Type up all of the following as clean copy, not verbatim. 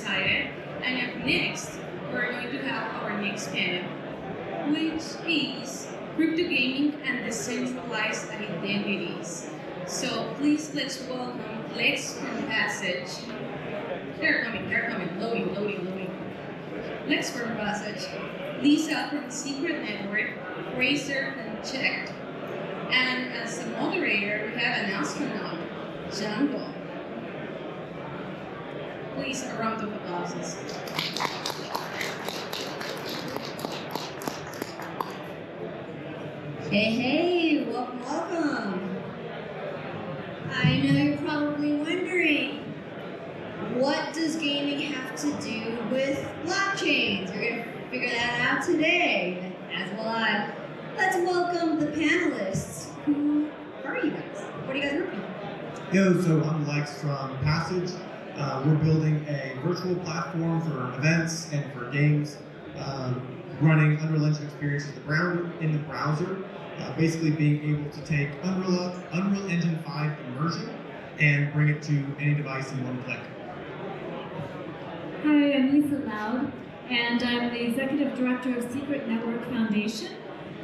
excited. And up next, we're going to have our next panel, which is crypto gaming and decentralized identities. So please let's welcome Lex from Passage. They're coming, loading. Lex from Passage, Lisa from Secret Network, Frasier from Cheqd, and as a moderator, we have an astronaut, Chjango. Please, a round of applause. Hey, welcome. I know you're probably wondering, what does gaming have to do with blockchains? We're going to figure that out today, as will I. Let's welcome the panelists. Who are you guys? What are you guys working on? Yo, so I'm Lex from Passage. We're building a virtual platform for events and for games, running Unreal Engine experiences in the browser, basically being able to take Unreal Engine 5 immersion and bring it to any device in one click. Hi, I'm Lisa Loud, and I'm the Executive Director of Secret Network Foundation.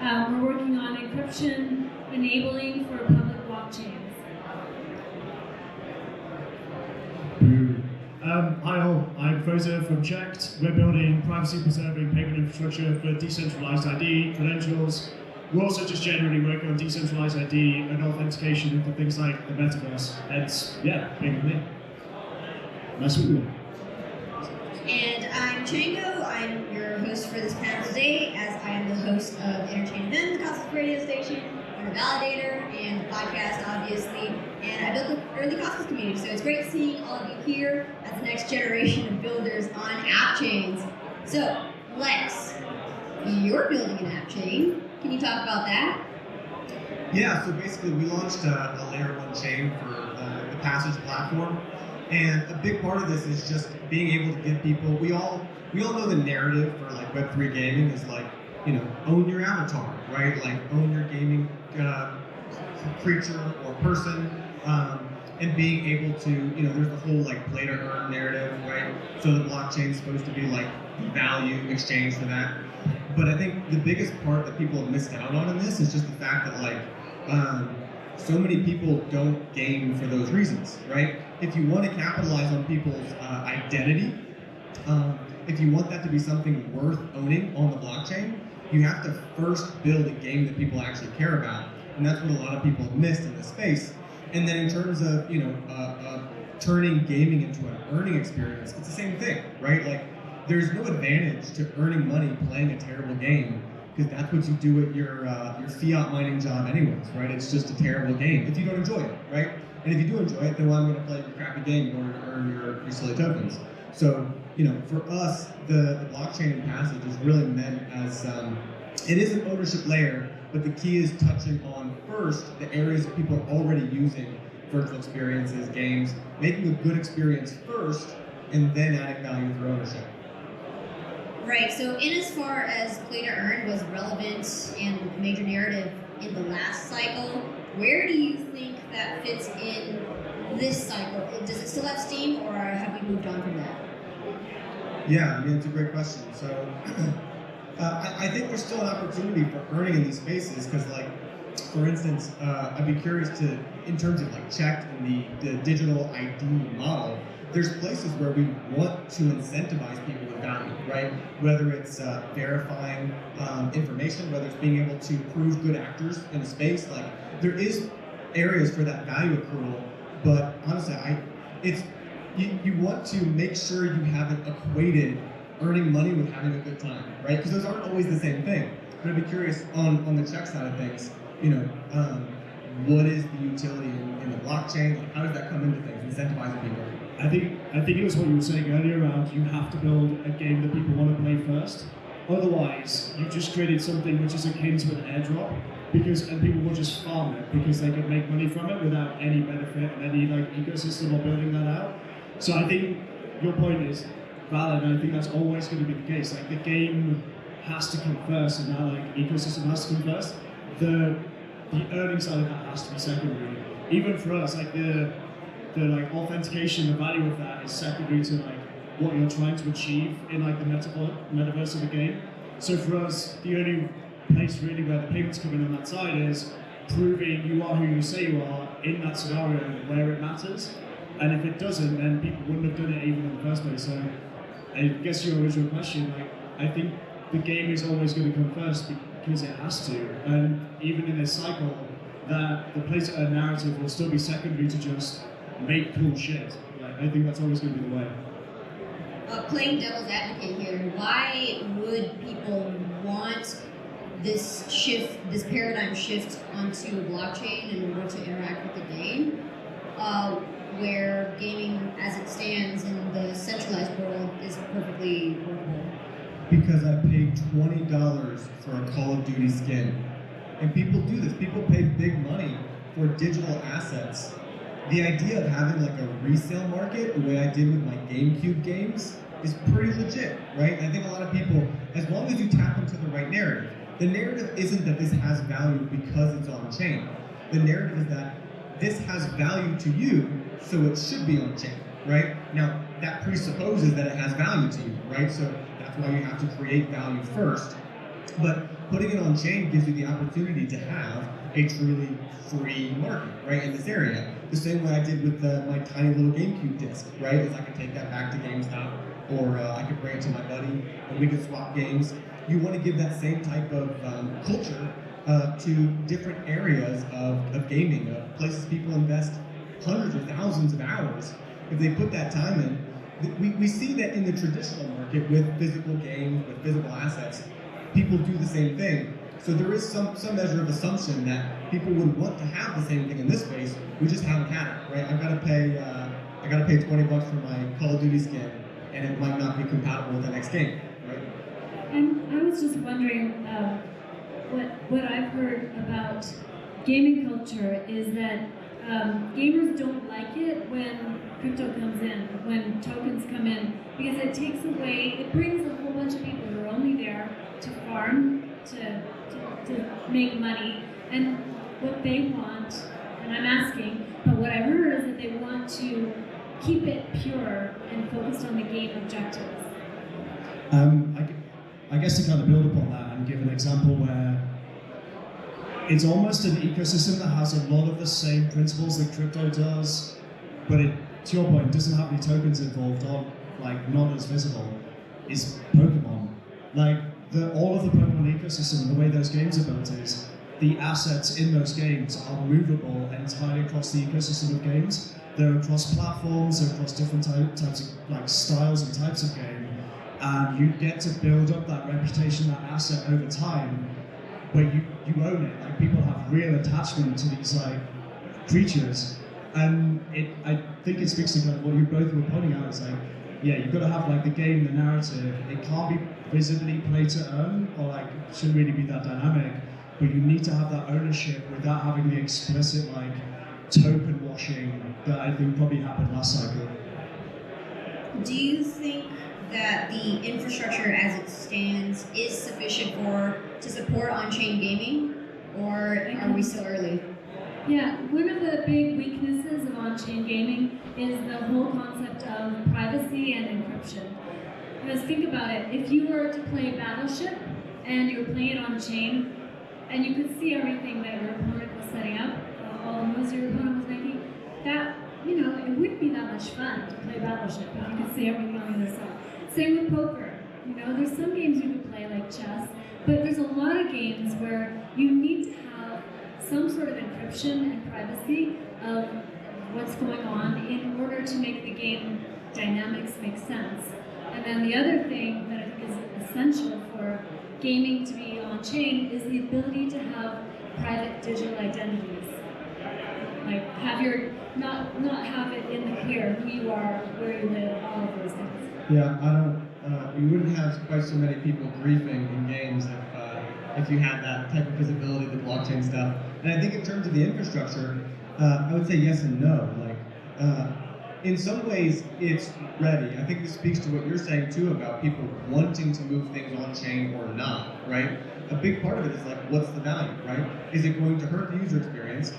We're working on encryption enabling for public blockchains. Hi all, I'm Frasier from Cheqd. We're building privacy-preserving payment infrastructure for decentralized ID, credentials. We're also just generally working on decentralized ID and authentication for things like the Metaverse. Hence, yeah, being with me. Nice to meet you. And I'm Chjango. I'm your host for this panel today, as I am the host of Interchain FM, the Cosmos radio station. I'm a validator and the podcast, obviously. And I built the early Cosmos community, so it's great seeing all of you here as the next generation of builders on app chains. So, Lex, you're building an app chain. Can you talk about that? Yeah, so basically we launched a layer 1 chain for the Passage platform. And a big part of this is just being able to give people, we all know the narrative for like Web3 gaming is like, you know, own your avatar, right? Like own your gaming creature or person, and being able to, you know, there's the whole like play to earn narrative, right? So the blockchain is supposed to be like value exchange for that. But I think the biggest part that people have missed out on in this is just the fact that like, so many people don't game for those reasons, right? If you want to capitalize on people's identity, if you want that to be something worth owning on the blockchain, you have to first build a game that people actually care about. And that's what a lot of people have missed in this space. And then in terms of, you know, turning gaming into an earning experience, it's the same thing, right? Like, there's no advantage to earning money playing a terrible game, because that's what you do at your fiat mining job anyways, right? It's just a terrible game if you don't enjoy it, right? And if you do enjoy it, then why am I going to play your crappy game in order to earn your silly tokens? So, you know, for us, the blockchain and Passage is really meant as, it is an ownership layer, but the key is touching on first the areas that people are already using virtual experiences, games, making a good experience first, and then adding value through ownership. Right, so in as far as play to earn was relevant and a major narrative in the last cycle, where do you think that fits in this cycle? Does it still have steam, or have we moved on from that? Yeah, I mean, it's a great question. So I think there's still an opportunity for earning in these spaces, because like, for instance, I'd be curious to, in terms of like Cheqd and the digital ID model, there's places where we want to incentivize people with value, right? Whether it's verifying information, whether it's being able to prove good actors in a space, like there is areas for that value accrual, but honestly, you want to make sure you haven't equated earning money with having a good time, right? Because those aren't always the same thing. But I'd be curious on the Cheqd side of things, you know, what is the utility in the blockchain? Like, how does that come into things, incentivizing people? I think it was what you were saying earlier around you have to build a game that people want to play first. Otherwise, you've just created something which is akin to an airdrop, and people will just farm it because they can make money from it without any benefit and any like ecosystem or building that out. So I think your point is valid, and I think that's always going to be the case. Like the game has to come first, and that like ecosystem has to come first. The earning side of that has to be secondary. Even for us, like the like authentication, the value of that is secondary to like what you're trying to achieve in like the metaverse of the game. So for us, the only place really where the payments come in on that side is proving you are who you say you are in that scenario where it matters. And if it doesn't, then people wouldn't have done it even in the first place. So I guess your original question, like, I think the game is always going to come first because it has to. And even in this cycle, that the place of a narrative will still be secondary to just make cool shit. Like, I think that's always going to be the way. Playing devil's advocate here, why would people want this shift, this paradigm shift onto a blockchain in order to interact with the game, where gaming as it stands in the centralized world is perfectly workable? Because I paid $20 for a Call of Duty skin. And people do this. People pay big money for digital assets. The idea of having like a resale market, the way I did with my GameCube games, is pretty legit, right? I think a lot of people, as long as you tap into the right narrative, the narrative isn't that this has value because it's on chain. The narrative is that this has value to you, so it should be on chain, right? Now, that presupposes that it has value to you, right? So that's why you have to create value first. But putting it on chain gives you the opportunity to have a truly free market, right, in this area. The same way I did with my tiny little GameCube disc, right? Is I could take that back to GameStop, or I could bring it to my buddy, and we could swap games. You want to give that same type of culture to different areas of gaming, places people invest hundreds or thousands of hours. If they put that time in, we see that in the traditional market with physical games, with physical assets, people do the same thing. So there is some measure of assumption that people would want to have the same thing in this space. We just haven't had it, right? I gotta pay $20 for my Call of Duty skin, and it might not be compatible with the next game, right? And I was just wondering, what I've heard about gaming culture is that gamers don't like it when crypto comes in, when tokens come in, because it takes away, it brings a whole bunch of people who are only there to farm, to make money, and what they want, and I'm asking, but what I've heard is that they want to keep it pure and focused on the game objectives. I guess to kind of build upon that and give an example where it's almost an ecosystem that has a lot of the same principles that crypto does, but it, to your point, doesn't have any tokens involved or like not as visible, is Pokemon. Like all of the Pokemon ecosystem, the way those games are built is the assets in those games are movable entirely across the ecosystem of games. They're across platforms, they're across different types of like styles and types of game, and you get to build up that reputation, that asset over time, where you own it. Like people have real attachment to these like creatures, and I think it speaks to kind of what you both were pointing out. Is like, yeah, you've got to have like the game, the narrative. It can't be visibly play to earn, or like shouldn't really be that dynamic. But you need to have that ownership without having the explicit like token washing that I think probably happened last cycle. Do you think that the infrastructure as it stands is sufficient to support on-chain gaming, or are we still early? Yeah, one of the big weaknesses of on-chain gaming is the whole concept of privacy and encryption. Because think about it, if you were to play Battleship and you were playing it on-chain, and you could see everything that your opponent was setting up, all the moves your opponent was making, that, you know, it wouldn't be that much fun to play Battleship if you could see everything on the other side. Same with poker. You know, there's some games you could play like chess, but there's a lot of games where you need to have some sort of encryption and privacy of what's going on in order to make the game dynamics make sense. And then the other thing that I think is essential for gaming to be on-chain is the ability to have private digital identities. Like not have it in the clear who you are, where you live, all of those things. Yeah, you wouldn't have quite so many people griefing in games if you had that type of visibility, the blockchain stuff. And I think in terms of the infrastructure, I would say yes and no. Like, in some ways, it's ready. I think this speaks to what you're saying too about people wanting to move things on chain or not, right? A big part of it is like, what's the value, right? Is it going to hurt the user experience?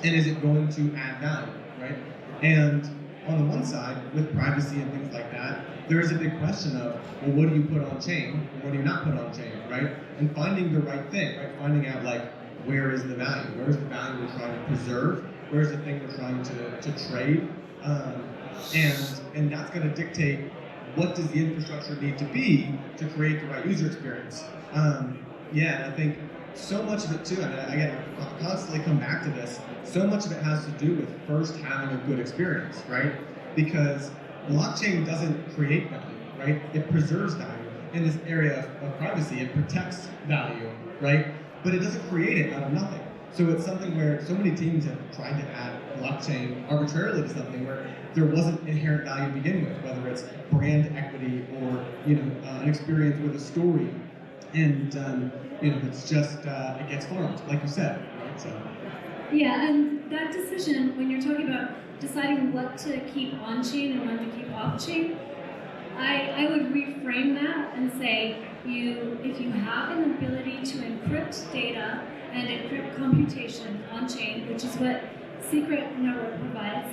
And is it going to add value, right? And on the one side, with privacy and things like that, there is a big question of, well, what do you put on chain and what do you not put on chain, right? And finding the right thing, right? Finding out like, where is the value? Where is the value we're trying to preserve? Where is the thing we're trying to trade? And that's going to dictate what does the infrastructure need to be to create the right user experience. Yeah, and I think so much of it too, and again, I constantly come back to this, so much of it has to do with first having a good experience, right? Because blockchain doesn't create value, right? It preserves value in this area of privacy. It protects value, right? But it doesn't create it out of nothing. So it's something where so many teams have tried to add blockchain arbitrarily to something where there wasn't inherent value to begin with, whether it's brand equity or an experience with a story, and it's just it gets farmed, like you said, right? So. Yeah, and that decision when you're talking about deciding what to keep on chain and when to keep off chain, I would reframe that and say if you have an ability to encrypt data and encrypt computation on chain, which is what Secret Network provides.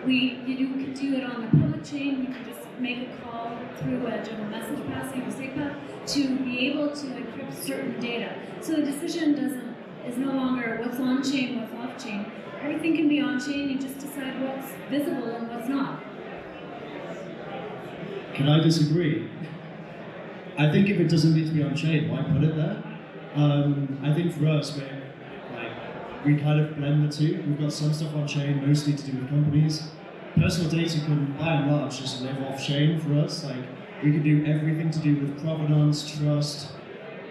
You can do it on the public chain. You can just make a call through a general message pass, SafePath, to be able to encrypt certain data. So the decision is no longer what's on chain, what's off chain. Everything can be on chain. You just decide what's visible and what's not. Can I disagree? I think if it doesn't need to be on chain, why put it there? I think for us, we kind of blend the two. We've got some stuff on chain, mostly to do with companies. Personal data can, by and large, just live off chain for us. Like, we can do everything to do with provenance, trust,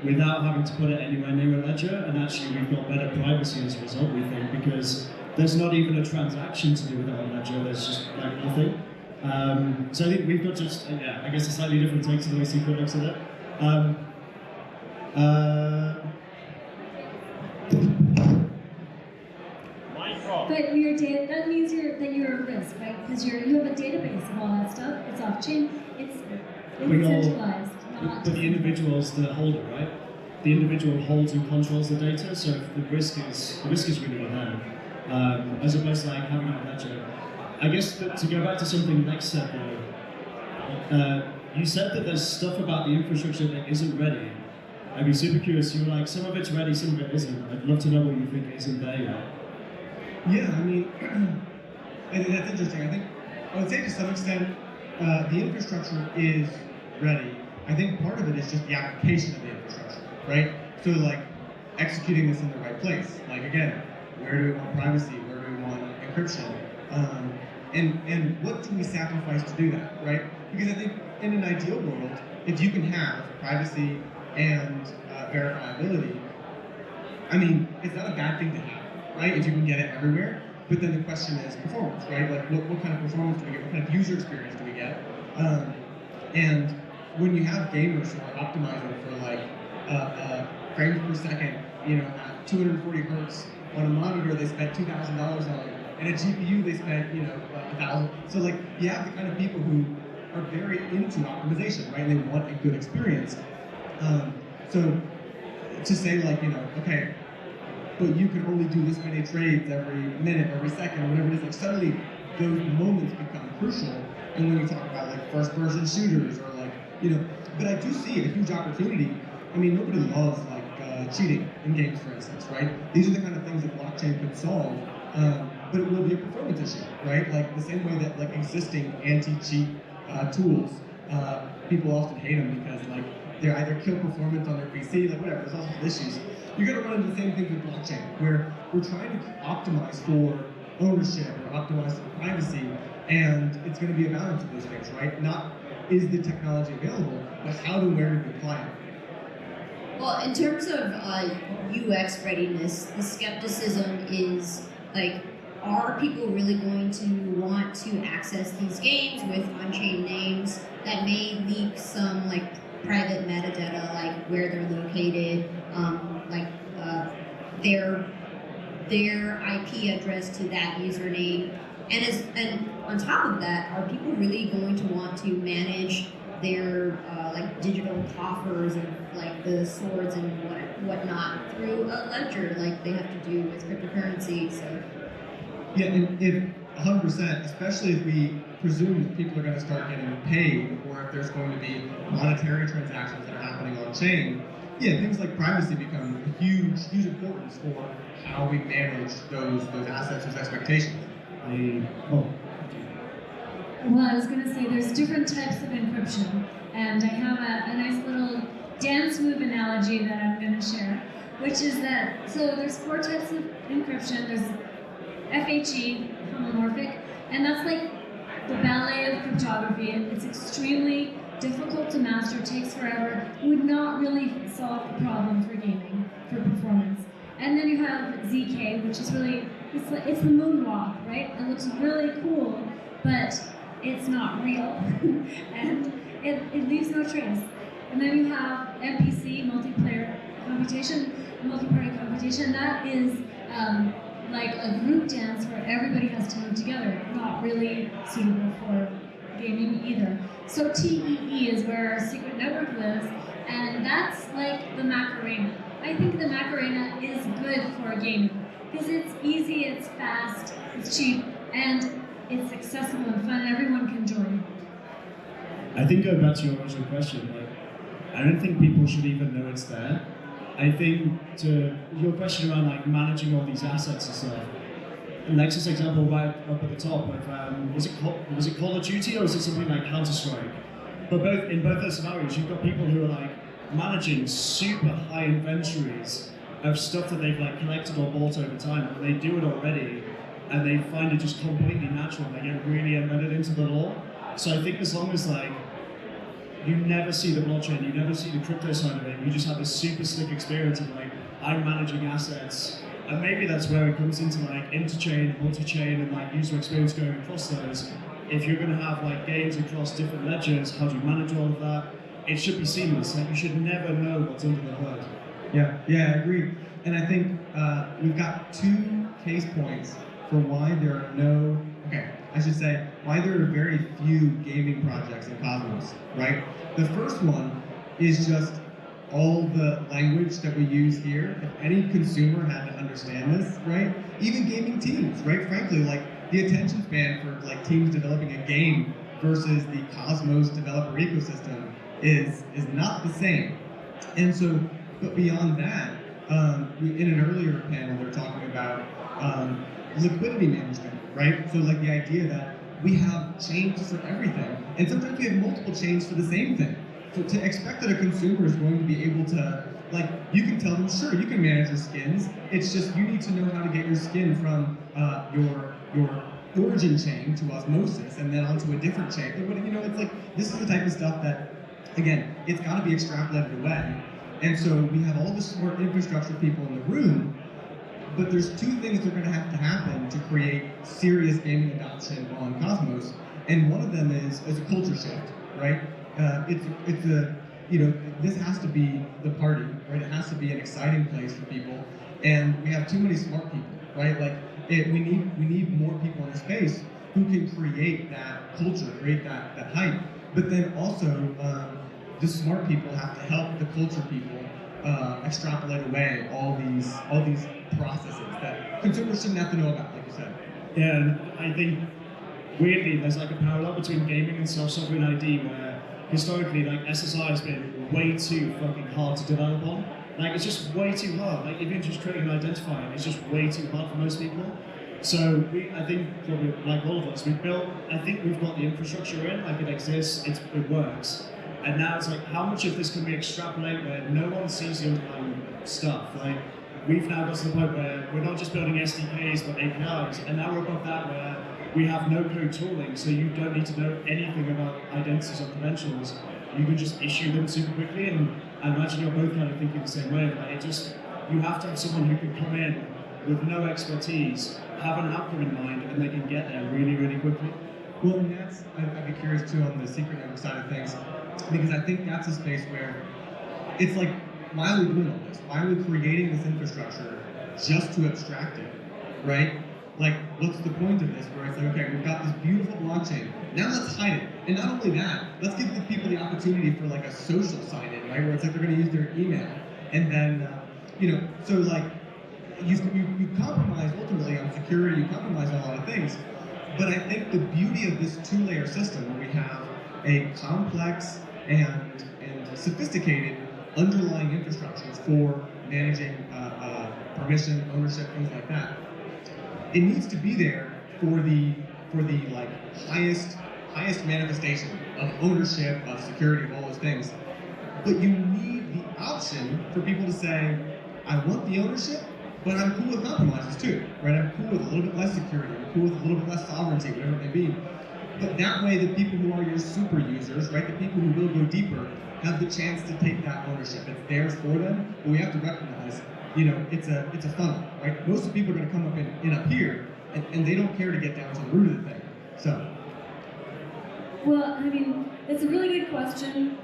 without having to put it anywhere near a ledger. And actually, we've got better privacy as a result, we think, because there's not even a transaction to do with it on ledger. There's just like nothing. So I think we've got just, I guess a slightly different take to the way Secret looks at it. But your data, that means that you're at risk, right? Because you have a database of all that stuff. It's off-chain. It's decentralized. But the individual's the holder, right? The individual holds and controls the data. So if the risk is really on them, as opposed to like having a ledger. I guess to go back to something Lex said though, you said that there's stuff about the infrastructure that isn't ready. I'd be super curious. You were like, some of it's ready, some of it isn't. I'd love to know what you think isn't there yet. Yeah, I mean, and that's interesting. I would say to some extent, the infrastructure is ready. I think part of it is just the application of the infrastructure, right? So like executing this in the right place. Like again, where do we want privacy? Where do we want encryption? And what do we sacrifice to do that, right? Because I think in an ideal world, if you can have privacy and verifiability, I mean, it's not a bad thing to have, right? If you can get it everywhere. But then the question is performance, right? Like what kind of performance do we get? What kind of user experience do we get? And when you have gamers who are optimizing for like frames per second, at 240 hertz on a monitor they spent $2,000 on, and a GPU they spent, $1,000. So like you have the kind of people who are very into optimization, right? And they want a good experience. So to say like, okay, but you can only do this many trades every minute, every second, or whatever it is, like suddenly those moments become crucial. And when you talk about like first-person shooters or like, but I do see a huge opportunity. I mean, nobody loves like cheating in games, for instance, right? These are the kind of things that blockchain could solve, but it will be a performance issue, right? Like the same way that like existing anti-cheat tools, people often hate them because like they either kill performance on their PC, like whatever, there's all sorts of issues. You're gonna run into the same thing with blockchain, where we're trying to optimize for ownership or optimize for privacy, and it's gonna be a balance of those things, right? Not is the technology available, but how to where to apply it. Well, in terms of UX readiness, the skepticism is like, are people really going to want to access these games with on-chain names that may leak some like private metadata, like where they're located, their IP address to that username, and on top of that, are people really going to want to manage their like digital coffers and like the swords and whatnot through a ledger, like they have to do with cryptocurrency? So yeah, and if 100%, especially if we presume that people are going to start getting paid, or if there's going to be monetary transactions that are happening on chain. Yeah, things like privacy become a huge importance for how we manage those assets, those expectations. Well, I was going to say there's different types of encryption, and I have a nice little dance move analogy that I'm going to share, which is that, so there's 4 types of encryption. There's FHE, homomorphic, and that's like the ballet of cryptography. It's extremely difficult to master, takes forever, would not really solve the problem for gaming, for performance. And then you have ZK, which is really, it's the moonwalk, right? It looks really cool, but it's not real, and it leaves no trace. And then you have MPC, multiplayer computation, multi-party computation. That is like a group dance where everybody has to move together, not really suitable for gaming either. So TEE is where our secret network lives, and that's like the Macarena. I think the Macarena is good for gaming because it's easy, it's fast, it's cheap, and it's accessible and fun, and everyone can join. I think going back to your original question, like, I don't think people should even know it's there. I think to your question around like managing all these assets and stuff, Alexis' example right up at the top of was it Call of Duty or is it something like CounterStrike? But in both those scenarios, you've got people who are like managing super high inventories of stuff that they've like collected or bought over time, and they do it already, and they find it just completely natural. They get really embedded into the law. So I think as long as like you never see the blockchain, you never see the crypto side of it, you just have this super slick experience of like, I'm managing assets, and maybe that's where it comes into like interchain, multi-chain, and like user experience going across those. If you're going to have like games across different ledgers, how do you manage all of that? It should be seamless. Like you should never know what's under the hood. Yeah, I agree. And I think we've got 2 case points for why there are why there are very few gaming projects in Cosmos, right? The first one is just all the language that we use here. If any consumer had to understand this, right? Even gaming teams, right? Frankly, like the attention span for like teams developing a game versus the Cosmos developer ecosystem is not the same. And so, but beyond that, in an earlier panel, they're talking about liquidity management, right? So like the idea that we have chains for everything, and sometimes we have multiple chains for the same thing. So to expect that a consumer is going to be able to, like, you can tell them, sure, you can manage your skins. It's just you need to know how to get your skin from your origin chain to osmosis, and then onto a different chain. But you know, it's like this is the type of stuff that, again, it's got to be extrapolated away. And so we have all the smart infrastructure people in the room. But there's 2 things that are going to happen to create serious gaming adoption on Cosmos, and one of them is a culture shift, right? It's a, you know, this has to be the party, right? It has to be an exciting place for people, and we have too many smart people, right? Like we need more people in the space who can create that culture, create that hype. But then also, the smart people have to help the culture people extrapolate away all these processes that consumers shouldn't have to know about, like you said. Yeah, and I think weirdly there's like a parallel between gaming and self-sovereign ID where historically like SSI has been way too fucking hard to develop on. Like it's just way too hard. Like even just creating an identifier is just way too hard for most people. So I think probably like all of us, I think we've got the infrastructure in, like it exists, it works. And now it's like, how much of this can we extrapolate where no one sees the underlying stuff? Like, we've now got to the point where we're not just building SDKs but APIs, and now we're above that where we have no code tooling, so you don't need to know anything about identities or credentials. You can just issue them super quickly, and I imagine you're both kind of thinking the same way. Like you have to have someone who can come in with no expertise, have an outcome in mind, and they can get there really, really quickly. Well, and I'd be curious too on the secret network side of things, because I think that's a space where it's like, why are we doing all this? Why are we creating this infrastructure just to abstract it, right? Like, what's the point of this? Where it's like, okay, we've got this beautiful blockchain, now let's hide it. And not only that, let's give the people the opportunity for like a social sign-in, right? Where it's like they're gonna use their email. And then, you know, so like, you compromise ultimately on security, you compromise on a lot of things. But I think the beauty of this two-layer system, where we have a complex and sophisticated underlying infrastructures for managing permission, ownership, things like that, it needs to be there for the like highest manifestation of ownership, of security, of all those things. But you need the option for people to say, I want the ownership, but I'm cool with compromises too, right? I'm cool with a little bit less security, I'm cool with a little bit less sovereignty, whatever it may be. But that way, the people who are your super users, right, the people who will go deeper, have the chance to take that ownership. It's theirs for them, but we have to recognize, it's a funnel, right? Most of the people are going to come up in up here, and they don't care to get down to the root of the thing. So. Well, I mean, it's a really good question.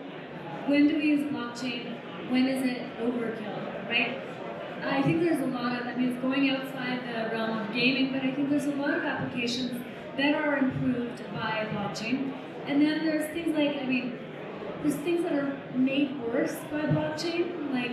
When do we use blockchain? When is it overkill, right? I think there's a lot of, it's going outside the realm of gaming, but I think there's a lot of applications that are improved by blockchain. And then there's things like, there's things that are made worse by blockchain, like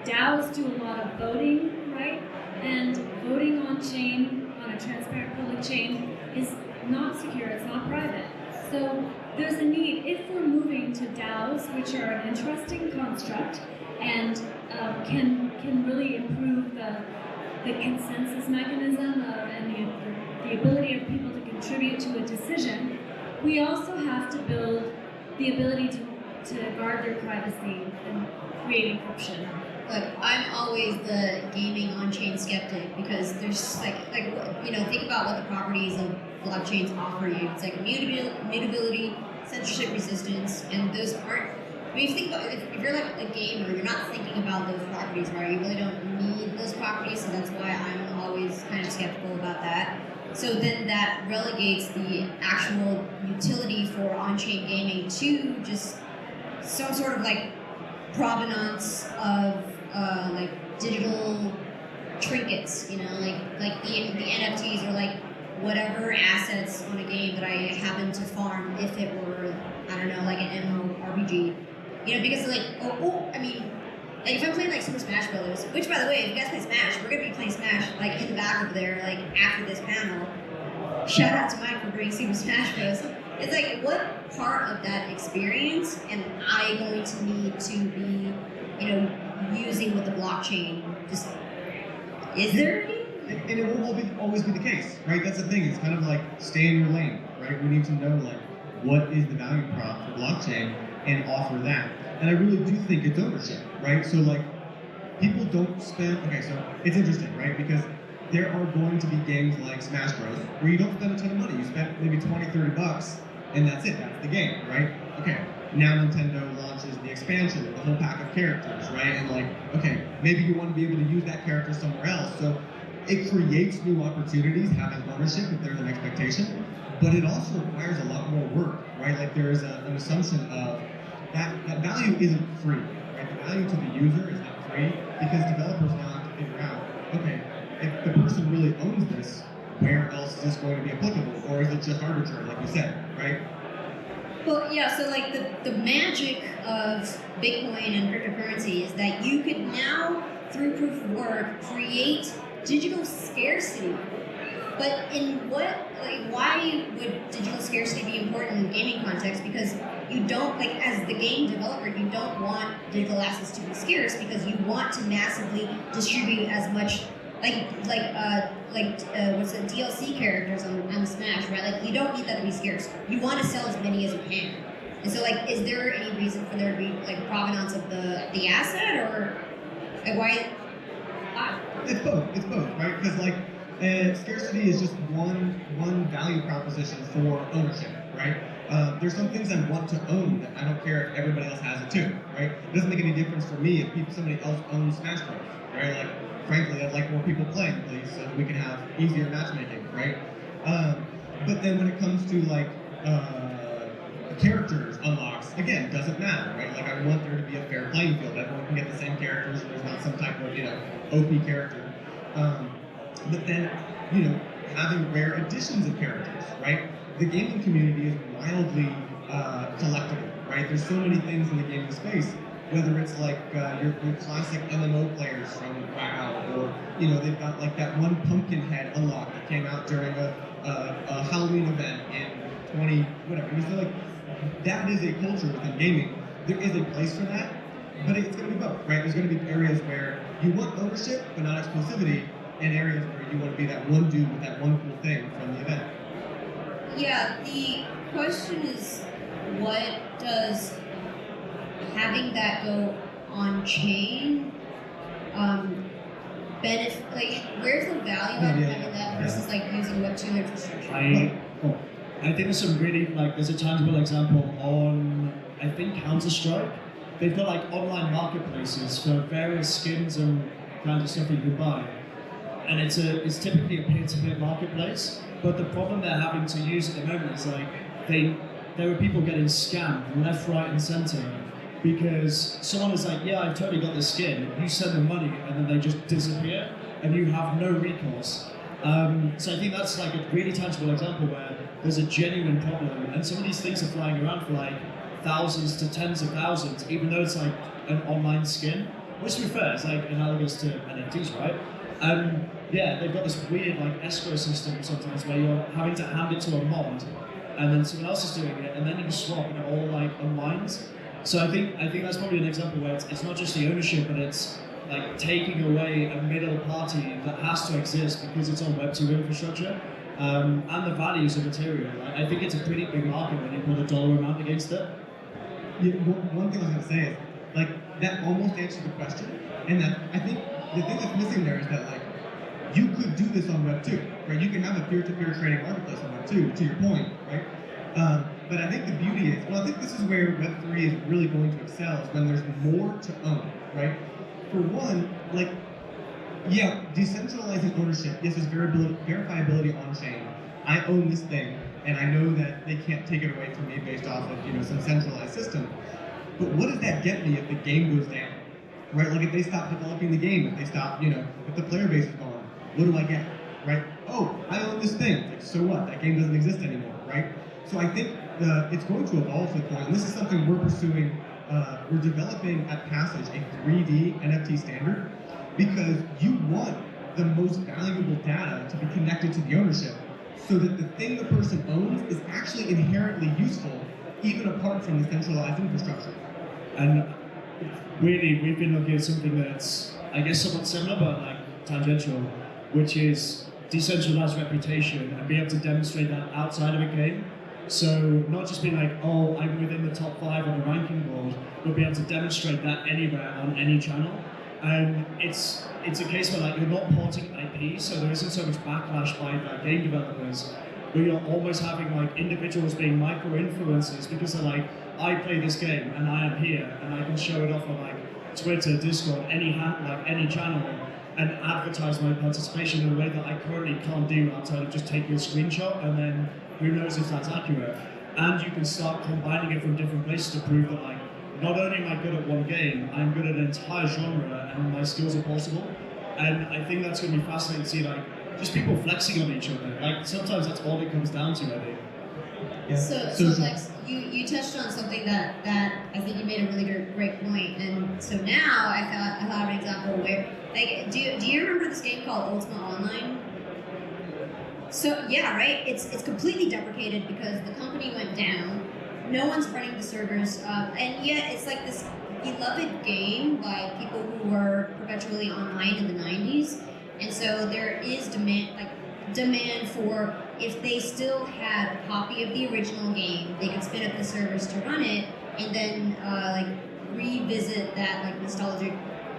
DAOs do a lot of voting, right? And voting on chain, on a transparent public chain, is not secure, it's not private. So there's a need, if we're moving to DAOs, which are an interesting construct and can really improve the consensus mechanism and the ability of people to contribute to a decision, we also have to build the ability to guard their privacy and create encryption. Look, I'm always the gaming on-chain skeptic because there's think about what the properties of blockchains offer you. It's like mutability, censorship resistance, and those aren't. If you think about if you're like a gamer, you're not thinking about those properties, right? You really don't need those properties, so that's why I'm always kind of skeptical about that. So then that relegates the actual utility for on-chain gaming to just some sort of like provenance of digital trinkets, like the NFTs or like whatever assets on a game that I happen to farm if it were, I don't know, like an MMORPG. Because if I'm playing like Super Smash Brothers, which by the way, if you guys play Smash, we're gonna be playing Smash like in the back over there, like after this panel. Shout out to Mike for bringing Super Smash Bros. It's like, what part of that experience am I going to need to be, using with the blockchain? Just is there any? And it won't always be the case, right? That's the thing. It's kind of like stay in your lane, right? We need to know like what is the value prop for blockchain and offer that. And I really do think it's ownership, right? So like people don't spend. Okay, so it's interesting, right? Because there are going to be games like Smash Bros. Where you don't spend a ton of money. You spend maybe $20-$30, and that's it. That's the game, right? Okay. Now Nintendo launches the expansion, the whole pack of characters, right? And like, okay, maybe you want to be able to use that character somewhere else. So it creates new opportunities, having ownership if there's an expectation, but it also requires a lot more work, right? Like there is an assumption of that value isn't free, right? The value to the user is not free because developers now have to figure out, okay, if the person really owns this, where else is this going to be applicable? Or is it just arbitrary, like you said, right? Well, yeah, so like the magic of Bitcoin and cryptocurrency is that you could now, through proof of work, create digital scarcity. But in why would digital scarcity be important in the gaming context? Because you don't, as the game developer, you don't want digital assets to be scarce because you want to massively distribute as much what's the DLC characters on Smash, right? Like you don't need that to be scarce. You want to sell as many as you can. And so is there any reason for there to be provenance of the asset or why? It's both, right? Because scarcity is just one value proposition for ownership, right? There's some things I want to own that I don't care if everybody else has it too, right? It doesn't make any difference for me if somebody else owns Smash Bros, right? Frankly, I'd like more people playing, please, so that we can have easier matchmaking, right? But then when it comes to characters unlocks, again, doesn't matter, right? I want there to be a fair playing field. Everyone can get the same characters, and there's not some type of, OP character. But then, having rare additions of characters, right? The gaming community is wildly collectible, right? There's so many things in the gaming space, whether it's your classic MMO players from WoW, or they've got that one pumpkin head unlock that came out during a a Halloween event in 20 whatever. And so like that is a culture within gaming. There is a place for that, but it's going to be both, right? There's going to be areas where you want ownership but not exclusivity, and areas where you want to be that one dude with that one cool thing from the event. Yeah, the question is, what does having that go on chain benefit? Like, where's the value out of having that versus like using Web2 infrastructure? I think there's some really there's a tangible example on I think CounterStrike. They've got like online marketplaces for various skins and kinds of stuff that you can buy, and it's typically a peer-to-peer marketplace. But the problem they're having to use at the moment is like there are people getting scammed left, right, and center because someone is like, yeah, I've totally got this skin. You send them money, and then they just disappear, and you have no recourse. So I think that's like a really tangible example where there's a genuine problem, and some of these things are flying around for like thousands to tens of thousands, even though it's like an online skin. Which, to be fair, is like analogous to NFTs, right? Yeah, they've got this weird like escrow system sometimes where you're having to hand it to a mod, and then someone else is doing it, and then you can swap, and it all like unwinds. So I think that's probably an example where it's not just the ownership, but it's like taking away a middle party that has to exist because it's on Web2 infrastructure, and the values of material. I think it's a pretty big market when you put a dollar amount against it. Yeah, one thing I was going to say is, like, that almost answered the question, and that I think the thing that's missing there is that, like, you could do this on Web 2, right? You can have a peer-to-peer trading marketplace on Web 2, to your point, right? But I think the beauty is, I think this is where Web 3 is really going to excel, is when there's more to own, right? For one, like, yeah, decentralizing ownership, yes, there's verifiability on-chain. I own this thing, and I know that they can't take it away from me based off of, some centralized system. But what does that get me if the game goes down? Right? Like if they stop developing the game, if they stop, if the player base is gone, what do I get? Right? Oh, I own this thing. Like, so what? That game doesn't exist anymore, right? So I think it's going to evolve to the point, and this is something we're pursuing. We're developing at Passage a 3D NFT standard because you want the most valuable data to be connected to the ownership so that the thing the person owns is actually inherently useful even apart from the centralized infrastructure. And really, we've been looking at something that's, I guess, somewhat similar, but like tangential, which is decentralized reputation and be able to demonstrate that outside of a game. So not just being like, oh, I'm within the top 5 on the ranking board, but be able to demonstrate that anywhere on any channel. And it's a case where like you're not porting IP, so there isn't so much backlash by like, game developers, but you're almost having like individuals being micro-influencers because they're like, I play this game and I am here and I can show it off on like Twitter, Discord, any channel, and advertise my participation in a way that I currently can't do outside of just taking a screenshot and then who knows if that's accurate. And you can start combining it from different places to prove that like, not only am I good at one game, I'm good at an entire genre and my skills are possible. And I think that's going to be fascinating to see like, just people flexing on each other. Like sometimes that's all it comes down to, I think. Yeah. So Lex, you touched on something that I think you made a really great point. And so now I thought of an example where, like, do you remember this game called Ultima Online? So yeah, right. It's completely deprecated because the company went down. No one's running the servers, and yet it's like this beloved game by people who were perpetually online in the 90s. And so there is demand for, if they still had a copy of the original game, they could spin up the servers to run it, and then revisit that like nostalgic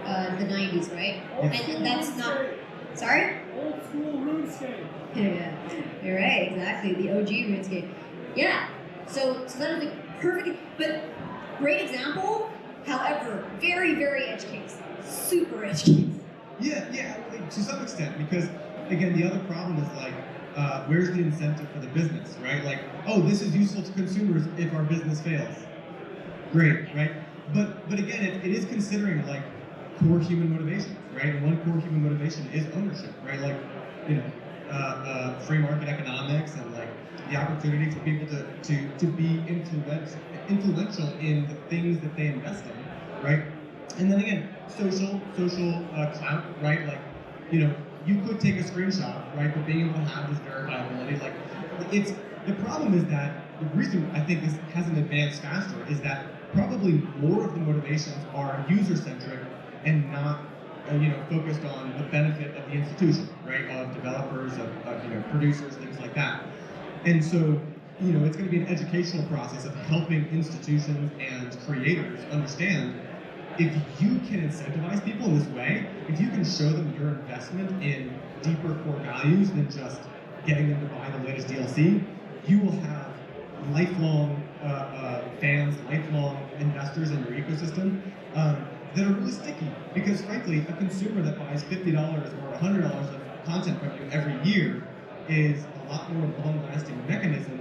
the 90s, right? And that's not. Sorry? Old school RuneScape. Yeah, you're right. Exactly, the OG RuneScape. Yeah. So that is a perfect, but great example. However, very, very edge case. Super edge case. Yeah, to some extent, because again, the other problem is like, where's the incentive for the business, right? Like, oh, this is useful to consumers if our business fails. Great, right? But again, it is considering like core human motivations, right? And one core human motivation is ownership, right? Like, free market economics and like the opportunity for people to be influential in the things that they invest in, right? And then again, social clout, right? Like you could take a screenshot, right? But being able to have this verifiability, like, the problem is that the reason I think this hasn't advanced faster is that probably more of the motivations are user-centric and not, focused on the benefit of the institution, right? Of developers, of producers, things like that. And so, it's going to be an educational process of helping institutions and creators understand if you can incentivize people in this way, if you can show them your investment in deeper core values than just getting them to buy the latest DLC, you will have lifelong fans, lifelong investors in your ecosystem that are really sticky. Because frankly, a consumer that buys $50 or $100 of content from you every year is a lot more long-lasting mechanism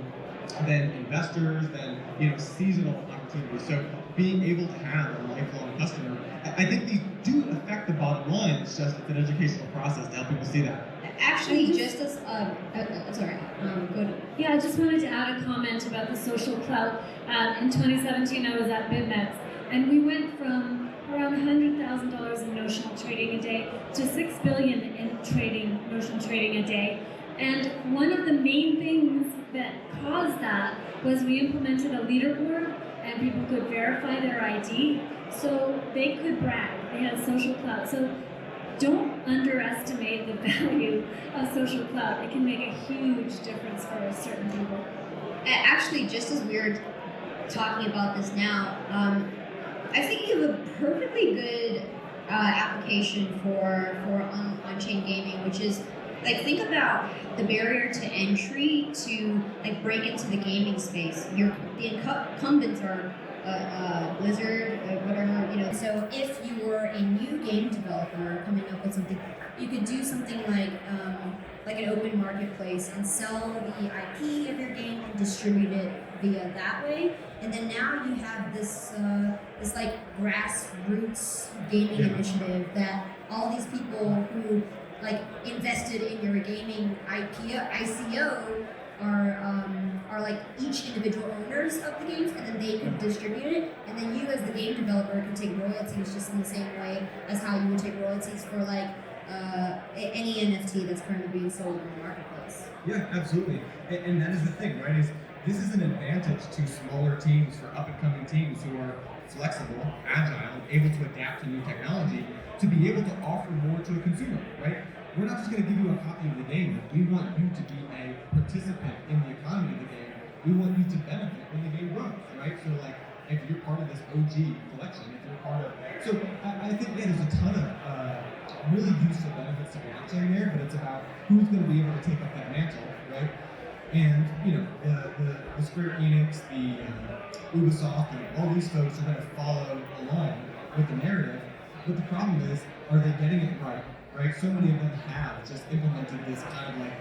than investors, than seasonal opportunities. So being able to have a lifelong customer, I think these do affect the bottom line. It's just an educational process to help people see that. Actually, just as sorry, go ahead. Yeah, I just wanted to add a comment about the social clout. In 2017, I was at BitMEX, and we went from around $100,000 in notional trading a day to $6 billion in notional trading a day. And one of the main things that caused that was we implemented a leaderboard, and people could verify their ID, so they could brag. They had social clout. So don't underestimate the value of social clout. It can make a huge difference for certain people. Actually, just as we're talking about this now, I think you have a perfectly good application for on-chain gaming, which is, like, think about the barrier to entry to, like, break into the gaming space. The incumbents are Blizzard, whatever, So if you were a new game developer coming up with something, you could do something like an open marketplace and sell the IP of your game and distribute it via that way. And then now you have this like grassroots gaming initiative that all these people who like invested in your gaming ICO are like each individual owners of the games, and then they could distribute it, and then you as the game developer can take royalties just in the same way as how you would take royalties for like any NFT that's currently being sold in the marketplace. Yeah, absolutely. And that is the thing, right? Is this is an advantage to smaller teams, for up-and-coming teams who are flexible, agile, able to adapt to new technology, to be able to offer more to a consumer, right? We're not just going to give you a copy of the game. We want you to be a participant in the economy of the game. We want you to benefit when the game grows, right? So, like, if you're part of this OG collection, if you're part of... So, I think, there's a ton of really useful benefits to blockchain there, but it's about who's going to be able to take up that mantle, right? And, the Square Enix, the Ubisoft, and all these folks are going to follow along with the narrative. But the problem is, are they getting it right? Right? So many of them have just implemented this kind of like,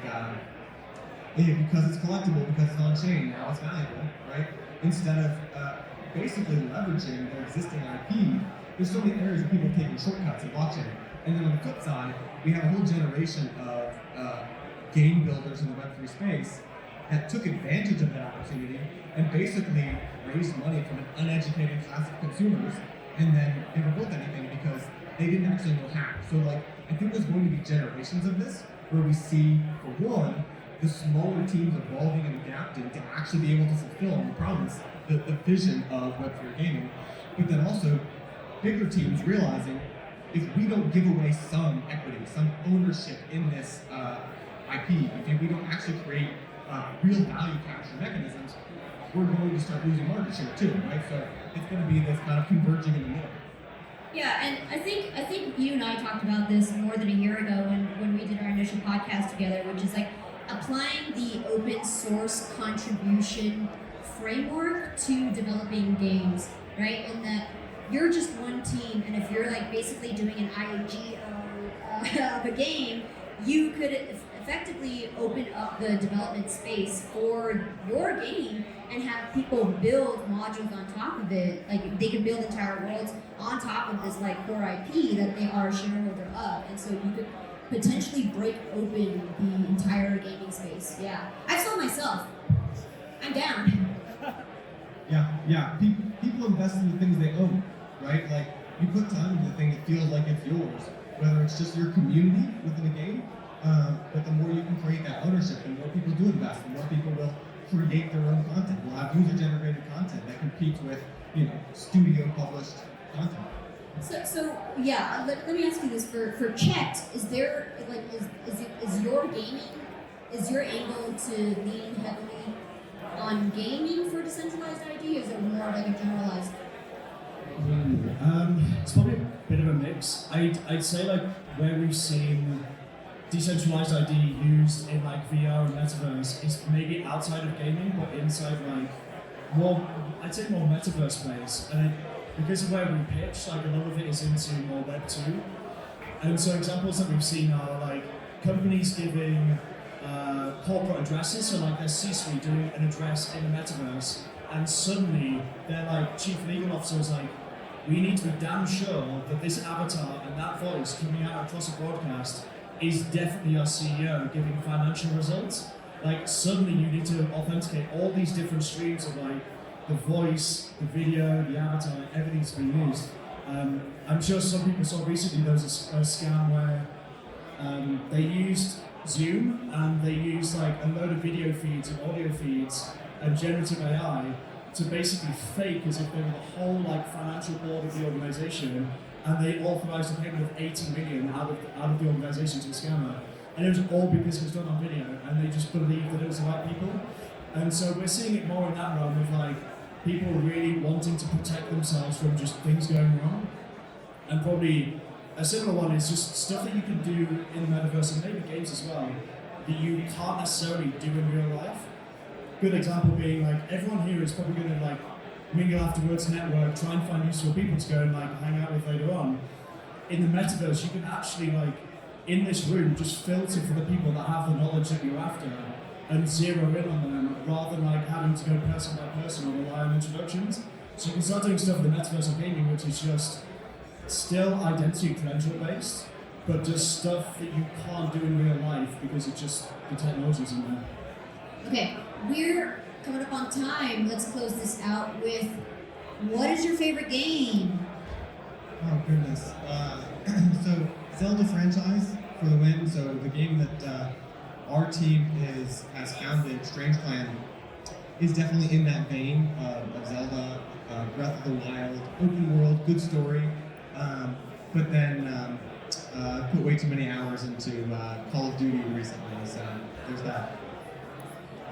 because it's collectible, because it's on chain, now it's valuable, right? Instead of basically leveraging their existing IP, there's so many areas where people are taking shortcuts in blockchain. And then on the flip side, we have a whole generation of game builders in the Web3 space that took advantage of that opportunity and basically raised money from an uneducated class of consumers, and then never built anything because they didn't actually know how. So, like, I think there's going to be generations of this where we see, for one, the smaller teams evolving and adapting to actually be able to fulfill and promise the vision of Web3 gaming, but then also bigger teams realizing if we don't give away some equity, some ownership in this IP, if we don't actually create real value capture mechanisms, we're going to start losing market share too, right? So it's going to be this kind of converging in the middle. Yeah, and I think you and I talked about this more than a year ago when we did our initial podcast together, which is like applying the open source contribution framework to developing games, right? And that you're just one team, and if you're like basically doing an IGO of a game, you could effectively open up the development space for your game and have people build modules on top of it. Like, they can build entire worlds on top of this like core IP that they are a shareholder of, and so you could potentially break open the entire gaming space. Yeah, I saw myself. I'm down. Yeah. People invest in the things they own, right? Like, you put time into the thing that feels like it's yours. whether it's just your community within a game, but the more you can create that ownership, the more people do invest, the more people will create their own content. We'll have user-generated content that competes with, studio-published content. So yeah, let me ask you this: for Cheqd, is there like is your angle to lean heavily on gaming for decentralized ID, or is it more like a generalized? It's probably a bit of a mix. I'd say like where we've seen decentralized ID used in like VR and Metaverse is maybe outside of gaming, but inside like I'd say more Metaverse space. And because of where we pitch, like a lot of it is into more Web 2. And so examples that we've seen are like companies giving corporate addresses, so like their C-suite doing an address in the Metaverse, and suddenly their like chief legal officer is like, we need to be damn sure that this avatar and that voice coming out across a broadcast is definitely our CEO giving financial results. Like suddenly you need to authenticate all these different streams of like the voice, the video, the avatar, everything's being used. I'm sure some people saw recently there was a scam where they used Zoom and they used like a load of video feeds and audio feeds and generative AI to basically fake as if they were the whole like financial board of the organization, and they authorized a payment of 80 million out of the organization to a scammer. And it was all because it was done on video, and they just believed that it was the right people. And so we're seeing it more in that realm of like people really wanting to protect themselves from just things going wrong. And probably a similar one is just stuff that you can do in the Metaverse and maybe games as well that you can't necessarily do in real life. Good example being like everyone here is probably going to like mingle afterwards, network, try and find useful people to go and like hang out with later on. In the Metaverse, you can actually like in this room just filter for the people that have the knowledge that you're after and zero in on them rather than like having to go person by person or rely on introductions. So you can start doing stuff in the Metaverse of gaming which is just still identity credential based, but just stuff that you can't do in real life because it's just the technology isn't there. Okay, we're coming up on time. Let's close this out with what is your favorite game? Oh goodness. So Zelda franchise for the win. So the game that our team has founded, Strange Clan, is definitely in that vein of Zelda, Breath of the Wild, open world, good story, but then put way too many hours into Call of Duty recently, so there's that.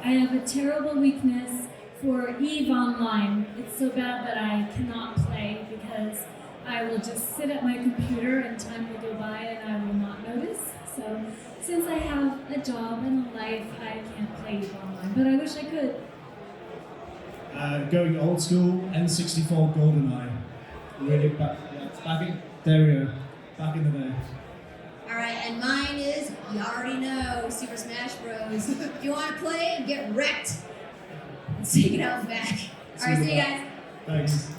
I have a terrible weakness for EVE Online. It's so bad that I cannot play because I will just sit at my computer and time will go by and I will not notice. So since I have a job and a life, I can't play EVE Online, but I wish I could. Going old school, N64 GoldenEye. Really back in the day. Alright, and mine is, you already know, Super Smash Bros. If you want to play, get wrecked. Let's take it out back. Alright, see you guys. Thanks.